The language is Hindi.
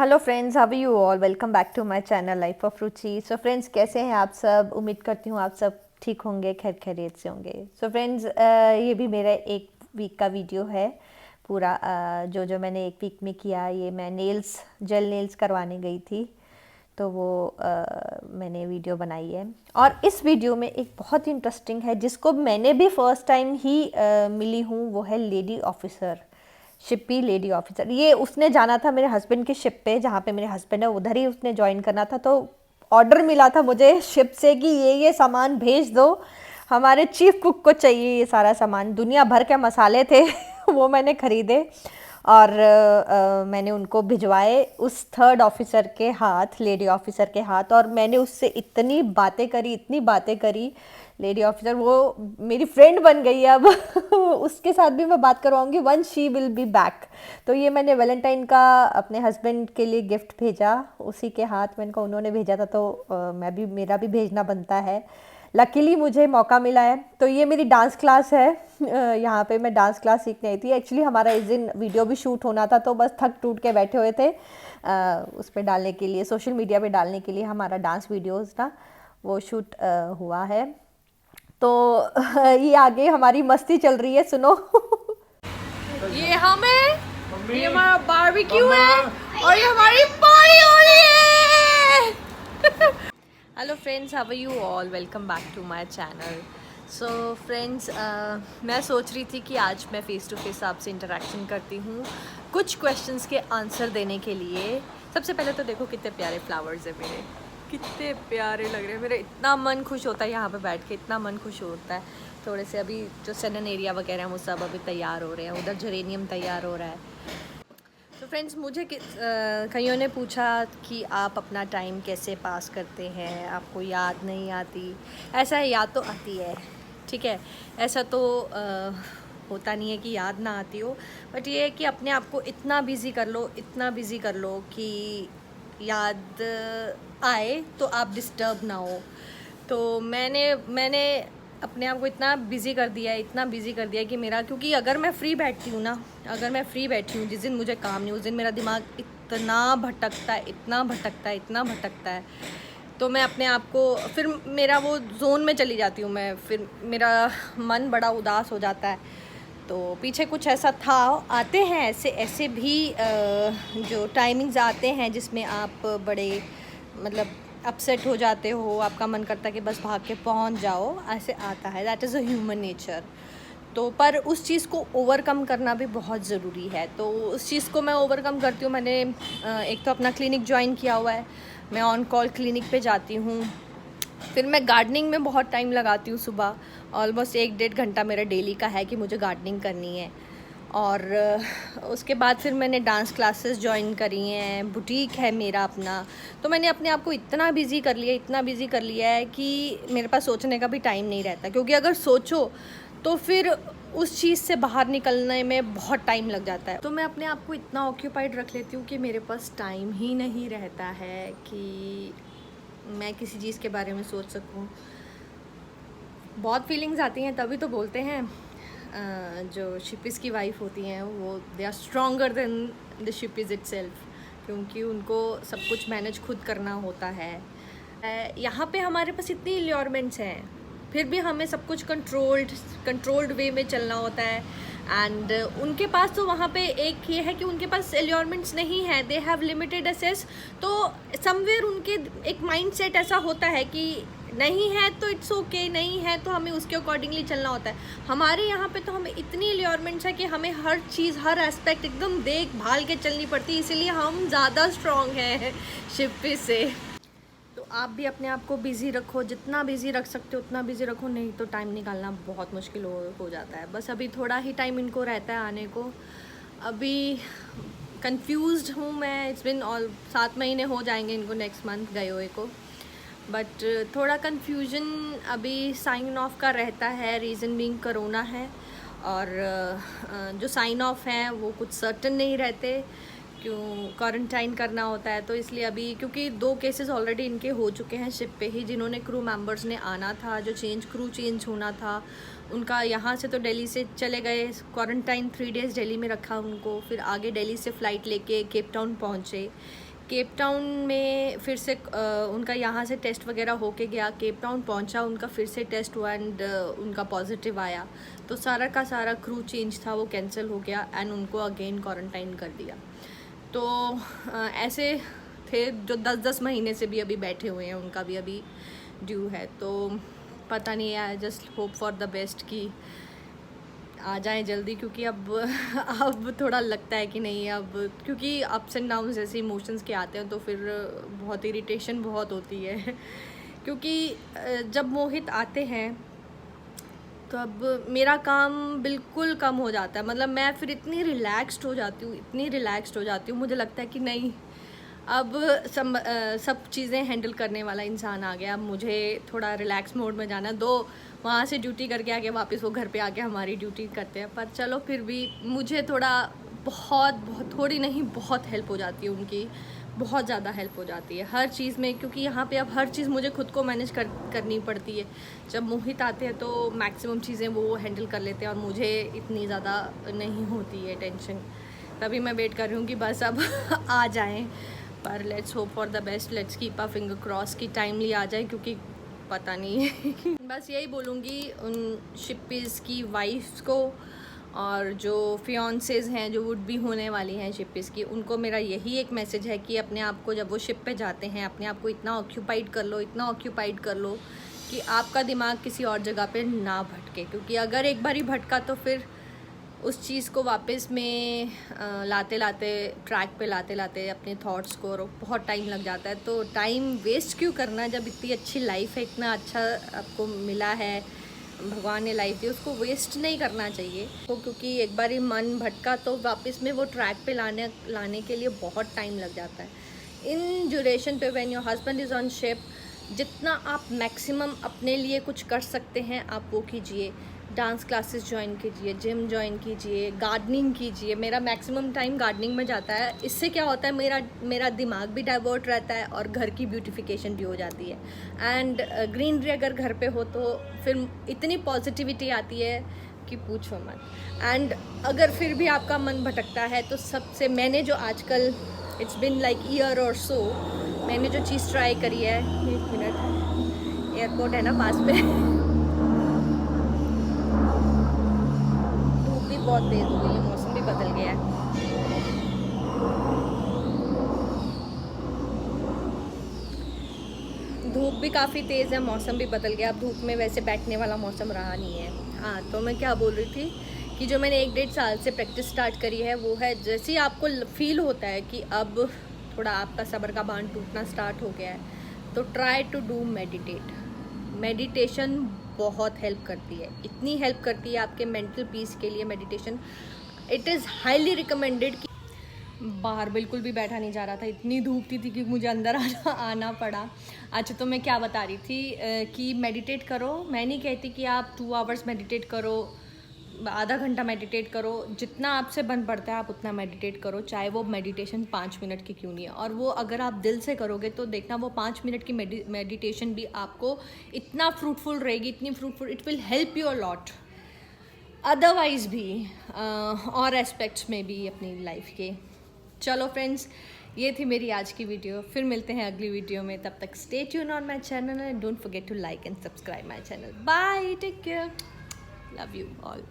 Hello friends, how are you all? Welcome back to my channel life of Ruchi. So friends, कैसे हैं आप सब? उम्मीद करती हूँ आप सब ठीक होंगे, खैर खैरियत से होंगे। सो फ्रेंड्स, ये भी मेरा एक वीक का वीडियो है पूरा। जो मैंने एक वीक में किया, ये मैं जेल नेल्स करवाने गई थी, तो वो मैंने वीडियो बनाई है। और इस वीडियो में एक बहुत इंटरेस्टिंग है, जिसको मैंने भी फर्स्ट टाइम ही मिली हूँ, वो है लेडी ऑफिसर, शिप्पी लेडी ऑफिसर। ये उसने जाना था मेरे हस्बैंड की शिप पे, जहाँ पे मेरे हस्बैंड है उधर ही उसने ज्वाइन करना था। तो ऑर्डर मिला था मुझे शिप से कि ये सामान भेज दो, हमारे चीफ कुक को चाहिए ये सारा सामान। दुनिया भर के मसाले थे वो मैंने ख़रीदे और मैंने उनको भिजवाए उस थर्ड ऑफिसर के हाथ, लेडी ऑफिसर के हाथ। और मैंने उससे इतनी बातें करी, इतनी बातें करी। लेडी ऑफिसर वो मेरी फ्रेंड बन गई है अब उसके साथ भी मैं बात करवाऊंगी, when she will be back. तो ये मैंने वैलेंटाइन का अपने हस्बैंड के लिए गिफ्ट भेजा उसी के हाथ। मैंने कहा उन्होंने भेजा था तो मेरा भी भेजना बनता है। लकीली मुझे मौका मिला है। तो ये मेरी डांस क्लास है, यहाँ पे मैं डांस क्लास सीखने आई थी। एक्चुअली हमारा इस दिन वीडियो भी शूट होना था, तो बस थक टूट के बैठे हुए थे उस पर डालने के लिए, सोशल मीडिया पे डालने के लिए। हमारा डांस वीडियोस ना वो शूट हुआ है। तो ये आगे हमारी मस्ती चल रही है, सुनो ये हमें, ये हमारा बारबेक्यू है और ये हमारी पार्टी हो रही है hello friends, how are you all? Welcome back to my channel. So friends, मैं सोच रही थी कि आज मैं फ़ेस टू फेस आपसे इंटरेक्शन करती हूँ कुछ क्वेश्चंस के आंसर देने के लिए। सबसे पहले तो देखो कितने प्यारे फ्लावर्स हैं मेरे, कितने प्यारे लग रहे हैं। मेरा इतना मन खुश होता है यहाँ पे बैठ के, इतना मन खुश होता है। थोड़े से अभी जो सनन एरिया वगैरह हैं वो सब अभी तैयार हो रहे हैं, उधर जेरेनियम तैयार हो रहा है। तो फ्रेंड्स, मुझे कईयों ने पूछा कि आप अपना टाइम कैसे पास करते हैं, आपको याद नहीं आती। ऐसा है, याद तो आती है, ठीक है, ऐसा तो होता नहीं है कि याद ना आती हो, बट ये है कि अपने आप को इतना बिज़ी कर लो, इतना बिज़ी कर लो कि याद आए तो आप डिस्टर्ब ना हो। तो मैंने अपने आप को इतना बिज़ी कर दिया है, इतना बिज़ी कर दिया है कि मेरा, क्योंकि अगर मैं फ्री बैठती हूँ ना, अगर मैं फ्री बैठी हूँ जिस दिन मुझे काम नहीं, उस दिन मेरा दिमाग इतना भटकता है, इतना भटकता है, इतना भटकता है। तो मैं अपने आप को फिर मेरा वो जोन में चली जाती हूँ मैं, फिर मेरा मन बड़ा उदास हो जाता है। तो पीछे कुछ ऐसा था, आते हैं ऐसे ऐसे भी जो टाइमिंग्स आते हैं जिसमें आप बड़े मतलब अपसेट हो जाते हो, आपका मन करता है कि बस भाग के पहुंच जाओ, ऐसे आता है। That is a human nature. तो पर उस चीज़ को ओवरकम करना भी बहुत ज़रूरी है। तो उस चीज़ को मैं ओवरकम करती हूँ। मैंने एक तो अपना क्लिनिक ज्वाइन किया हुआ है, मैं ऑन कॉल क्लिनिक पे जाती हूँ। फिर मैं गार्डनिंग में बहुत टाइम लगाती हूँ, सुबह ऑलमोस्ट 1-1.5 घंटा मेरा डेली का है कि मुझे गार्डनिंग करनी है। और उसके बाद फिर मैंने डांस क्लासेस ज्वाइन करी हैं, बुटीक है मेरा अपना। तो मैंने अपने आप को इतना बिज़ी कर लिया, इतना बिज़ी कर लिया है कि मेरे पास सोचने का भी टाइम नहीं रहता। क्योंकि अगर सोचो तो फिर उस चीज़ से बाहर निकलने में बहुत टाइम लग जाता है। तो मैं अपने आप को इतना ऑक्यूपाइड रख लेती हूँ कि मेरे पास टाइम ही नहीं रहता है कि मैं किसी चीज़ के बारे में सोच सकूं। बहुत फीलिंग्स आती हैं, तभी तो बोलते हैं जो शिपिस की वाइफ होती हैं वो they are stronger than the ships itself, क्योंकि उनको सब कुछ मैनेज खुद करना होता है। यहाँ पे हमारे पास इतनी एलियोरमेंट्स हैं, फिर भी हमें सब कुछ कंट्रोल्ड वे में चलना होता है। एंड उनके पास तो वहाँ पे एक ये है कि उनके पास एलियोरमेंट्स नहीं है, दे हैव लिमिटेड एसेस। तो समवेयर उनके एक माइंडसेट ऐसा होता है कि नहीं है तो इट्स ओके, नहीं है तो हमें उसके अकॉर्डिंगली चलना होता है। हमारे यहाँ पे तो हमें इतनी एलियोरमेंट्स है कि हमें हर चीज़, हर एस्पेक्ट एकदम देख भाल के चलनी पड़ती है, इसीलिए हम ज़्यादा स्ट्रॉन्ग हैं शिप्पी से। तो आप भी अपने आप को बिज़ी रखो, जितना बिज़ी रख सकते हो उतना बिज़ी रखो, नहीं तो टाइम निकालना बहुत मुश्किल हो जाता है। बस अभी थोड़ा ही टाइम इनको रहता है आने को। अभी कंफ्यूज्ड हूँ मैं, इट्स बिन ऑल 7 महीने हो जाएंगे इनको नेक्स्ट मंथ गए हुए को, बट थोड़ा कन्फ्यूजन अभी साइन ऑफ का रहता है। रीज़न बीइंग कोरोना है, और जो साइन ऑफ हैं वो कुछ सर्टन नहीं रहते, क्यों क्वारंटाइन करना होता है। तो इसलिए अभी, क्योंकि 2 केसेस ऑलरेडी इनके हो चुके हैं शिप पे ही, जिन्होंने क्रू मेंबर्स ने आना था, जो क्रू चेंज होना था उनका, यहाँ से तो दिल्ली से चले गए, क्वारंटाइन 3 डेज़ दिल्ली में रखा उनको, फिर आगे दिल्ली से फ़्लाइट लेके केप टाउन पहुँचे। केप टाउन में फिर से उनका यहाँ से टेस्ट वगैरह होके गया, केप टाउन पहुँचा, उनका फिर से टेस्ट हुआ एंड उनका पॉजिटिव आया, तो सारा का सारा क्रू चेंज था वो कैंसिल हो गया एंड उनको अगेन क्वारंटाइन कर दिया। तो ऐसे थे जो 10-10 महीने से भी अभी बैठे हुए हैं, उनका भी अभी ड्यू है। तो पता नहीं है, just hope for the best कि आ जाएं जल्दी, क्योंकि अब थोड़ा लगता है कि नहीं, अब क्योंकि अप्स एंड डाउन्स जैसे इमोशंस के आते हैं तो फिर बहुत इरिटेशन बहुत होती है क्योंकि जब मोहित आते हैं तो अब मेरा काम बिल्कुल कम हो जाता है, मतलब मैं फिर इतनी रिलैक्स्ड हो जाती हूँ, मुझे लगता है कि नहीं अब सब चीज़ें हैंडल करने वाला इंसान आ गया, अब मुझे थोड़ा रिलैक्स मोड में जाना। दो वहाँ से ड्यूटी करके आके वापस वो घर पे आके हमारी ड्यूटी करते हैं, पर चलो फिर भी मुझे थोड़ा बहुत थोड़ी नहीं बहुत हेल्प हो जाती है उनकी, बहुत ज़्यादा हेल्प हो जाती है हर चीज़ में, क्योंकि यहाँ पे अब हर चीज़ मुझे खुद को मैनेज करनी पड़ती है। जब मोहित आते हैं तो मैक्सिमम चीज़ें वो हैंडल कर लेते हैं और मुझे इतनी ज़्यादा नहीं होती है टेंशन। तभी मैं वेट कर रही हूँ कि बस अब आ जाएँ, पर let's hope for the best, let's keep a finger cross कि टाइमली आ जाए, क्योंकि पता नहीं है बस यही बोलूँगी उन शिप्पीज़ की वाइफ्स को और जो फियांसेस हैं, जो वुड भी होने वाली हैं शिप्पीज़ की, उनको मेरा यही एक मैसेज है कि अपने आप को जब वो शिप पे जाते हैं अपने आप को इतना ऑक्यूपाइड कर लो कि आपका दिमाग किसी और जगह पे ना भटके, क्योंकि अगर एक बार ही भटका तो फिर उस चीज़ को वापस में ट्रैक पे लाते अपने थॉट्स को बहुत टाइम लग जाता है। तो टाइम वेस्ट क्यों करना, जब इतनी अच्छी लाइफ है, इतना अच्छा आपको मिला है, भगवान ने लाइफ दी, उसको वेस्ट नहीं करना चाहिए। तो क्योंकि एक बार ही मन भटका तो वापस में वो ट्रैक पे लाने के लिए बहुत टाइम लग जाता है। इन ड्यूरेशन पे when your husband is on ship, जितना आप मैक्सिमम अपने लिए कुछ कर सकते हैं आप वो कीजिए। डांस क्लासेस ज्वाइन कीजिए, जिम ज्वाइन कीजिए, गार्डनिंग कीजिए। मेरा मैक्सिमम टाइम गार्डनिंग में जाता है। इससे क्या होता है, मेरा दिमाग भी डाइवर्ट रहता है और घर की ब्यूटिफिकेशन भी हो जाती है। एंड ग्रीनरी अगर घर पे हो तो फिर इतनी पॉजिटिविटी आती है कि पूछो मत। एंड अगर फिर भी आपका मन भटकता है तो सबसे मैंने जो आजकल इट्स बिन लाइक ईयर और सो, मैंने जो चीज़ ट्राई करी है, 1 मिनट, एयरपोर्ट है ना पास पे बहुत तेज़ हो गई है, मौसम भी बदल गया है। धूप भी काफ़ी तेज़ है, मौसम भी बदल गया। अब धूप में वैसे बैठने वाला मौसम रहा नहीं है। हाँ, तो मैं क्या बोल रही थी कि जो मैंने 1-1.5 साल से प्रैक्टिस स्टार्ट करी है वो है, जैसे ही आपको फील होता है कि अब थोड़ा आपका सब्र का बांध टूटना स्टार्ट हो गया है, तो ट्राई टू डू मेडिटेशन बहुत हेल्प करती है, इतनी हेल्प करती है आपके मेंटल पीस के लिए meditation. It is highly recommended. कि बाहर बिल्कुल भी बैठा नहीं जा रहा था, इतनी धूप थी कि मुझे अंदर आना पड़ा। अच्छा, तो मैं क्या बता रही थी कि मेडिटेट करो। मैं नहीं कहती कि आप 2 आवर्स मेडिटेट करो, आधा घंटा मेडिटेट करो, जितना आपसे बन पड़ता है आप उतना मेडिटेट करो, चाहे वो मेडिटेशन 5 मिनट की क्यों नहीं है। और वो अगर आप दिल से करोगे तो देखना वो 5 मिनट की मेडिटेशन भी आपको इतना फ्रूटफुल रहेगी, इतनी fruitful, it will help you a lot. Otherwise भी और एस्पेक्ट्स में भी अपनी लाइफ के। चलो फ्रेंड्स, ये थी मेरी आज की वीडियो। फिर मिलते हैं अगली वीडियो में, तब तक stay tune on my channel and don't forget to like and subscribe my channel. Bye, take care, love you all.